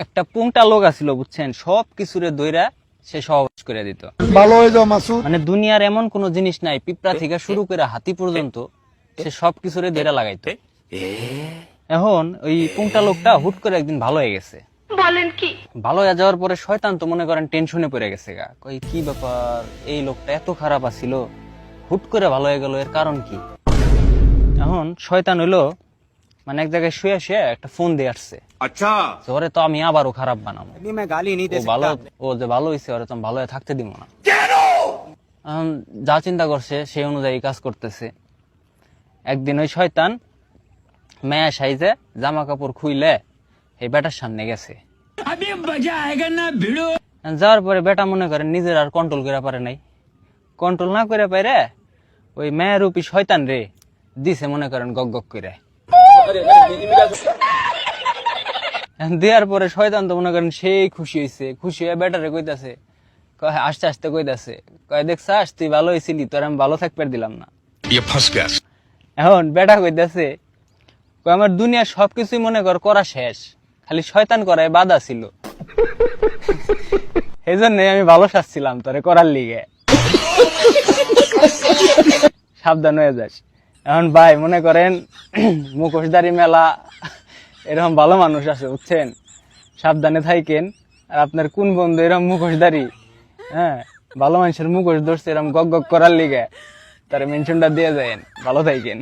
একটা পুংটা লোক আছিল বুঝছেন, সব কিছুরে দইরা সে সহবাস করে দিত। ভালো হয়ে যাও মাসুদ। মানে দুনিয়ার এমন কোন জিনিস নাই, পিঁপড়া থেকে শুরু করে হাতি পর্যন্ত সে সব কিছুরে দইরা লাগাইতো। এখন ওই পুংটা লোকটা হুট করে একদিন ভালো হয়ে গেছে। বলেন কি? ভালো হয়ে যাওয়ার পরে শয়তান তো মনে করেন টেনশনে পড়ে গেছে গা, কই কি ব্যাপার, এই লোকটা এত খারাপ আছিল, হুট করে ভালো হয়ে গেল, এর কারণ কি? এখন শয়তান হইলো মানে এক জায়গায় শুয়ে শুয়ে একটা ফোন দিয়ে আসছে, अच्छा ওরে তো আমি আবারও খারাপ বানাবো, मैं गाली नहीं दे ও ভালো, ও যে ভালো হয়েছে ওরে তো আমি ভালো হয়ে থাকতে দিব না। এখন যা চিন্তা করছে সেই অনুযায়ী কাজ করতেছে। একদিন ওই শয়তান মেয়া সাইজে জামা কাপড় খুইলে এই বেটার সামনে গেছে। যাওয়ার পরে বেটা মনে করেন নিজের আর কন্ট্রোল করে পারে নাই, কন্ট্রোল না করে পারে ওই মেয়ের রূপী শয়তান রে দিছে মনে করেন গক গক করে। দেওয়ার পরে শয়তান তো মনে করেন সেই খুশি হয়েছে, খুশি হয়ে বেটারে কইতাছে, কয় আস্তে আস্তে কইতাছে, কয় দেখছাস তুই ভালো হয়েছিলি, তোর আমি ভালো থাকতে দিলাম না। এখন বেটা কইতাছে, কয় আমার দুনিয়ার সবকিছুই মনে করা শেষ, খালি শয়তান করায় বাধা ছিল, এই জন্য আমি ভালো শাসছিলাম তোরে করার লিগে, সাবধান হয়ে যাস। এখন ভাই মনে করেন মুখোশধারী মেলা এরকম ভালো মানুষ আছে বুঝছেন, সাবধানে থাকেন। আর আপনার কোন বন্ধু এরকম মুখোশধারী, হ্যাঁ ভালো মানুষের মুখোশ ধরছে এরকম গক গক করার লিগে, তার মেনশনটা দিয়ে যায়েন, ভালো থাকেন।